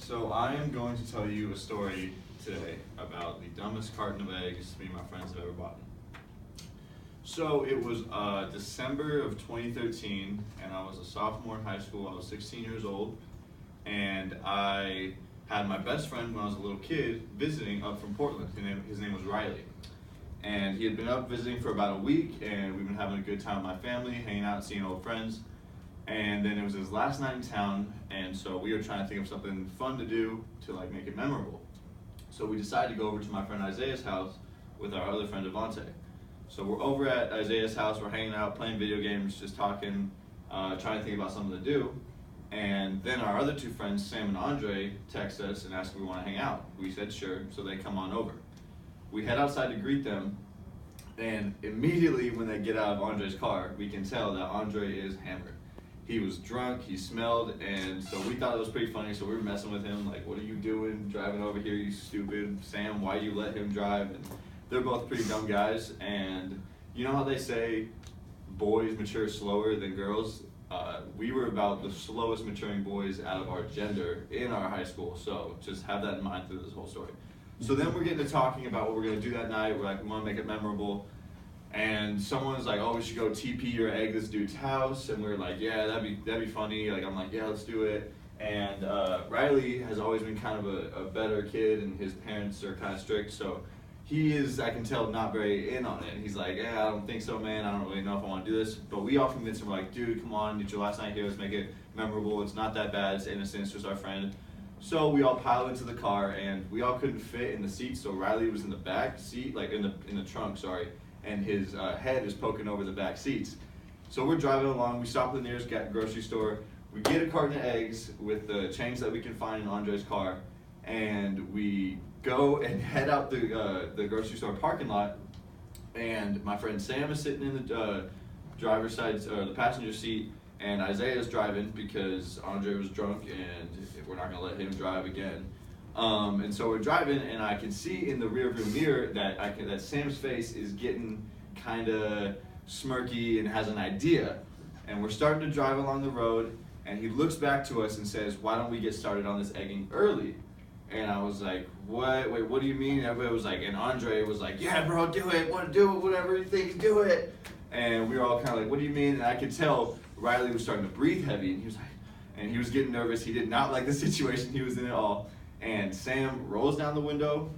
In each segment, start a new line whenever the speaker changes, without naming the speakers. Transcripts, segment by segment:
So I am going to tell you a story today about the dumbest carton of eggs me and my friends have ever bought. So it was December of 2013, and I was a sophomore in high school. I was 16 years old, and I had my best friend when I was a little kid visiting up from Portland. His name was Riley. And he had been up visiting for about a week, and we've been having a good time with my family, hanging out, seeing old friends. And then it was his last night in town, and so we were trying to think of something fun to do to like make it memorable. So we decided to go over to my friend Isaiah's house with our other friend Devontae. So we're over at Isaiah's house, we're hanging out, playing video games, just talking, trying to think about something to do. And then our other two friends, Sam and Andre, text us and ask if we want to hang out. We said sure, so they come on over. We head outside to greet them, and immediately when they get out of Andre's car, we can tell that Andre is hammered. He was drunk, he smelled, and so we thought it was pretty funny, so we were messing with him, like, what are you doing driving over here, you stupid? Sam, why you let him drive? And they're both pretty dumb guys, and you know how they say boys mature slower than girls? We were about the slowest maturing boys out of our gender in our high school, so just have that in mind through this whole story. So then we're getting to talking about what we're going to do that night. We're like, we want to make it memorable. And someone's like, oh, we should go TP or egg this dude's house. And we were like, yeah, that'd be funny. Like, I'm like, yeah, let's do it. And Riley has always been kind of a better kid, and his parents are kind of strict. So he is, I can tell, not very in on it. He's like, yeah, I don't think so, man. I don't really know if I want to do this. But we all convinced him, we're like, dude, come on. It's your last night here. Let's make it memorable. It's not that bad. It's innocent. It's just our friend. So we all piled into the car, and we all couldn't fit in the seats. So Riley was in the back seat, like in the trunk, sorry. And his head is poking over the back seats. So we're driving along, we stop at the nearest grocery store, we get a carton of eggs with the change that we can find in Andre's car, and we go and head out the grocery store parking lot, and my friend Sam is sitting in the driver's side, or the passenger seat, and Isaiah's driving because Andre was drunk and we're not gonna let him drive again. And so we're driving, and I can see in the rearview mirror that Sam's face is getting kind of smirky and has an idea. And we're starting to drive along the road, and he looks back to us and says, why don't we get started on this egging early? And I was like, what? Wait, what do you mean? Everybody was like, and Andre was like, yeah, bro, do it, whatever you think, do it. And we were all kind of like, what do you mean? And I could tell Riley was starting to breathe heavy, and he was like, and he was getting nervous. He did not like the situation he was in at all. And Sam rolls down the window,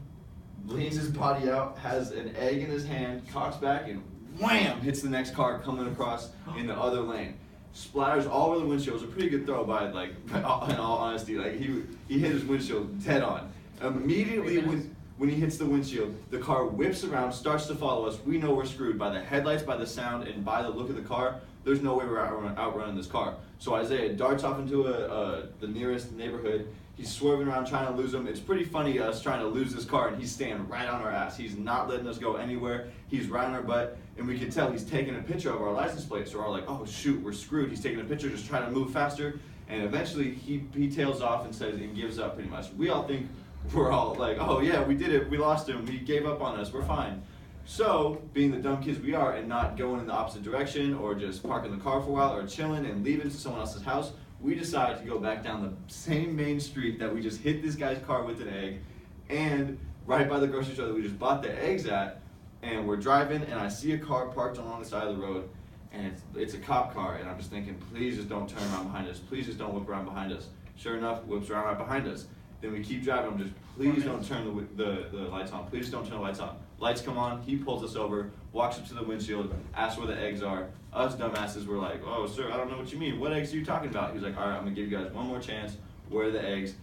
leans his body out, has an egg in his hand, cocks back, and wham, hits the next car coming across in the other lane. Splatters all over the windshield. It was a pretty good throw by, like, in all honesty. Like, he hit his windshield dead on. Immediately when he hits the windshield, the car whips around, starts to follow us. We know we're screwed by the headlights, by the sound, and by the look of the car. There's no way we're outrunning this car. So Isaiah darts off into the nearest neighborhood. He's swerving around trying to lose him. It's pretty funny us trying to lose this car, and he's staying right on our ass. He's not letting us go anywhere. He's right on our butt, and we can tell he's taking a picture of our license plate. So we're all like, oh shoot, we're screwed. He's taking a picture, just trying to move faster, and eventually he tails off and says and gives up pretty much. We all think we're all like, oh yeah, we did it. We lost him. He gave up on us. We're fine. So, being the dumb kids we are and not going in the opposite direction or just parking the car for a while or chilling and leaving to someone else's house, we decided to go back down the same main street that we just hit this guy's car with an egg, and right by the grocery store that we just bought the eggs at. And we're driving, and I see a car parked along the side of the road, and it's a cop car, and I'm just thinking, please just don't turn around behind us. Please just don't whip around behind us. Sure enough, whips around right behind us. Then we keep driving. I'm just, please don't turn the lights on. Please don't turn the lights on. Lights come on. He pulls us over, walks up to the windshield, asks where the eggs are. Us dumbasses were like, oh, sir, I don't know what you mean. What eggs are you talking about? He was like, all right, I'm going to give you guys one more chance. Where are the eggs?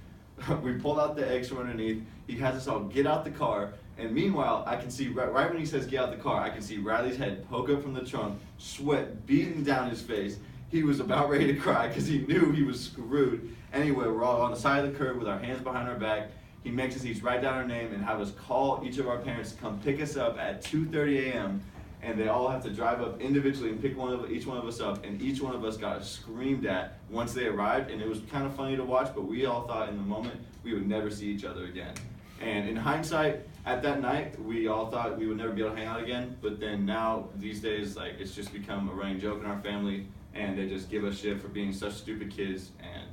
We pulled out the eggs from underneath. He has us all get out the car. And meanwhile, I can see, right when he says get out the car, I can see Riley's head poke up from the trunk, sweat beating down his face. He was about ready to cry because he knew he was screwed. Anyway, we're all on the side of the curb with our hands behind our back. He makes us each write down our name and have us call each of our parents to come pick us up at 2:30 a.m. And they all have to drive up individually and pick each one of us up. And each one of us got screamed at once they arrived. And it was kind of funny to watch, but we all thought in the moment we would never see each other again. And in hindsight, at that night, we all thought we would never be able to hang out again. But then now, these days, like, it's just become a running joke in our family. and they just give us shit for being such stupid kids. And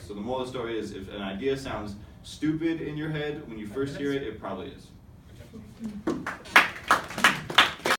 so the moral of the story is, if an idea sounds stupid in your head when you first hear it, it probably is.